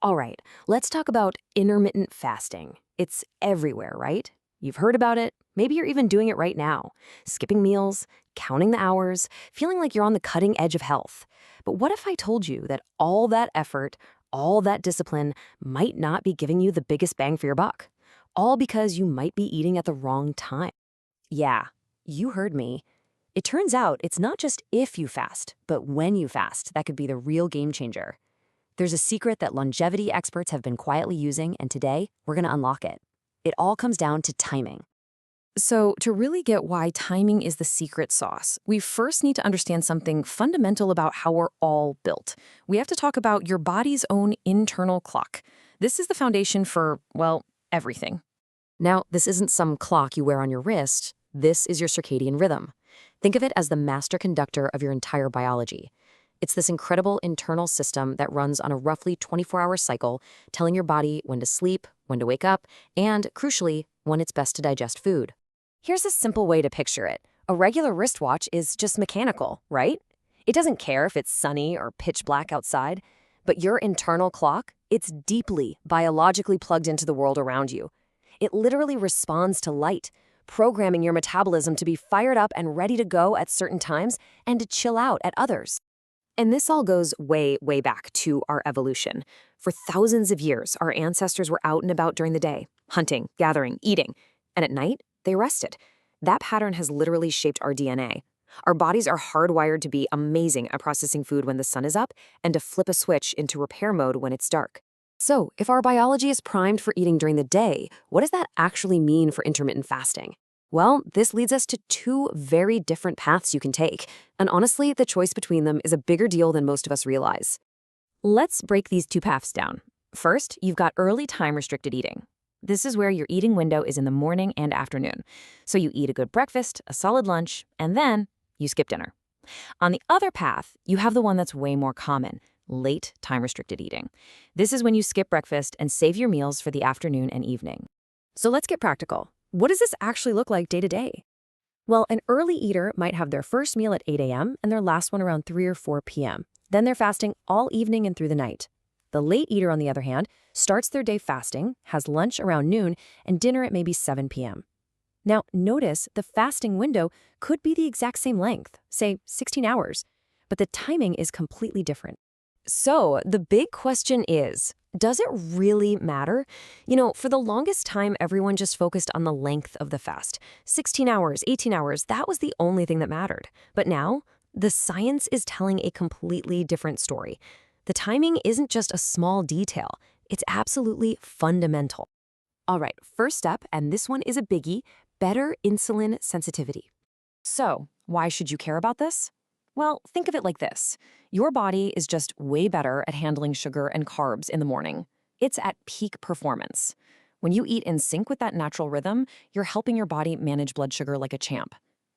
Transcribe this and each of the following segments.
All right, let's talk about intermittent fasting. It's everywhere, right? You've heard about it. Maybe you're even doing it right now. Skipping meals, counting the hours, feeling like you're on the cutting edge of health. But what if I told you that all that effort, all that discipline might not be giving you the biggest bang for your buck? All because you might be eating at the wrong time. Yeah, you heard me. It turns out it's not just if you fast, but when you fast that could be the real game changer. There's a secret that longevity experts have been quietly using, and today we're going to unlock it. It all comes down to timing. So, to really get why timing is the secret sauce, we first need to understand something fundamental about how we're all built. We have to talk about your body's own internal clock. This is the foundation for, well, everything. Now, this isn't some clock you wear on your wrist. This is your circadian rhythm. Think of it as the master conductor of your entire biology. It's this incredible internal system that runs on a roughly 24-hour cycle, telling your body when to sleep, when to wake up, and, crucially, when it's best to digest food. Here's a simple way to picture it. A regular wristwatch is just mechanical, right? It doesn't care if it's sunny or pitch black outside. But your internal clock, it's deeply biologically plugged into the world around you. It literally responds to light, programming your metabolism to be fired up and ready to go at certain times and to chill out at others. And this all goes way, way back to our evolution. For thousands of years, our ancestors were out and about during the day, hunting, gathering, eating, and at night, they rested. That pattern has literally shaped our DNA. Our bodies are hardwired to be amazing at processing food when the sun is up and to flip a switch into repair mode when it's dark. So, if our biology is primed for eating during the day, what does that actually mean for intermittent fasting? Well, this leads us to two very different paths you can take, and honestly, the choice between them is a bigger deal than most of us realize. Let's break these two paths down. First, you've got early time-restricted eating. This is where your eating window is in the morning and afternoon. So you eat a good breakfast, a solid lunch, and then you skip dinner. On the other path, you have the one that's way more common, late time-restricted eating. This is when you skip breakfast and save your meals for the afternoon and evening. So let's get practical. What does this actually look like day to day? Well, an early eater might have their first meal at 8 a.m. and their last one around 3 or 4 p.m. Then they're fasting all evening and through the night. The late eater, on the other hand, starts their day fasting, has lunch around noon, and dinner at maybe 7 p.m. Now, notice the fasting window could be the exact same length, say 16 hours, but the timing is completely different. So, the big question is, does it really matter? For the longest time, everyone just focused on the length of the fast. 16 hours, 18 hours, that was the only thing that mattered. But now, the science is telling a completely different story. The timing isn't just a small detail, it's absolutely fundamental. All right, first up, and this one is a biggie, better insulin sensitivity. So, why should you care about this? Well, think of it like this. Your body is just way better at handling sugar and carbs in the morning. It's at peak performance. When you eat in sync with that natural rhythm, you're helping your body manage blood sugar like a champ.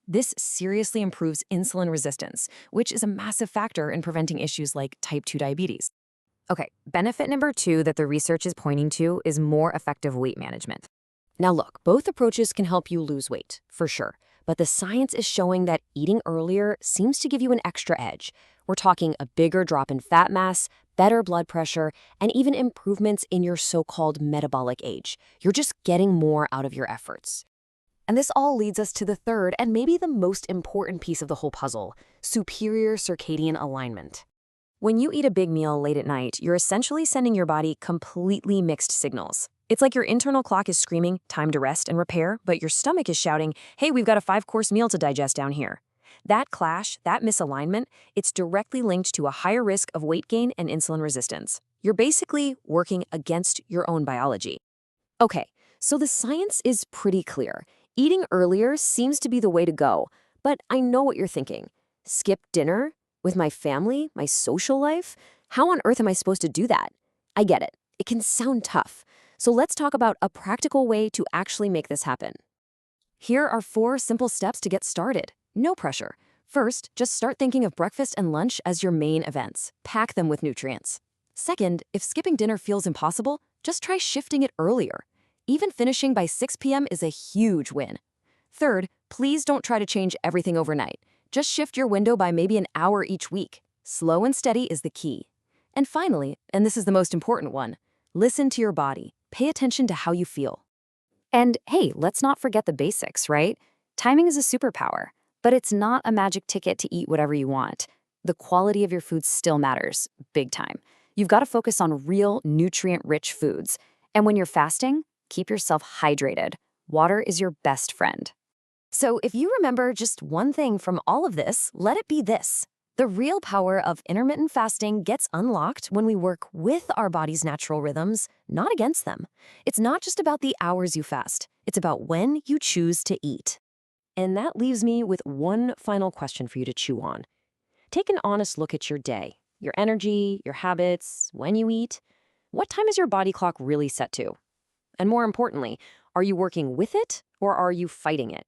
This seriously improves insulin resistance, which is a massive factor in preventing issues like type 2 diabetes. Okay, benefit number 2 that the research is pointing to is more effective weight management. Now look, both approaches can help you lose weight, for sure. But the science is showing that eating earlier seems to give you an extra edge. We're talking a bigger drop in fat mass, better blood pressure, and even improvements in your so-called metabolic age. You're just getting more out of your efforts. And this all leads us to the third and maybe the most important piece of the whole puzzle, superior circadian alignment. When you eat a big meal late at night, you're essentially sending your body completely mixed signals. It's like your internal clock is screaming, time to rest and repair, but your stomach is shouting, hey, we've got a 5-course meal to digest down here. That clash, that misalignment, it's directly linked to a higher risk of weight gain and insulin resistance. You're basically working against your own biology. Okay, so the science is pretty clear. Eating earlier seems to be the way to go, but I know what you're thinking. Skip dinner? With my family? My social life? How on earth am I supposed to do that? I get it. It can sound tough. So let's talk about a practical way to actually make this happen. Here are 4 simple steps to get started. No pressure. First, just start thinking of breakfast and lunch as your main events. Pack them with nutrients. Second, if skipping dinner feels impossible, just try shifting it earlier. Even finishing by 6 p.m. is a huge win. Third, please don't try to change everything overnight. Just shift your window by maybe an hour each week. Slow and steady is the key. And finally, and this is the most important one, listen to your body. Pay attention to how you feel. And hey, let's not forget the basics, right? Timing is a superpower, but it's not a magic ticket to eat whatever you want. The quality of your food still matters, big time. You've got to focus on real, nutrient-rich foods. And when you're fasting, keep yourself hydrated. Water is your best friend. So if you remember just one thing from all of this, let it be this. The real power of intermittent fasting gets unlocked when we work with our body's natural rhythms, not against them. It's not just about the hours you fast. It's about when you choose to eat. And that leaves me with one final question for you to chew on. Take an honest look at your day, your energy, your habits, when you eat. What time is your body clock really set to? And more importantly, are you working with it or are you fighting it?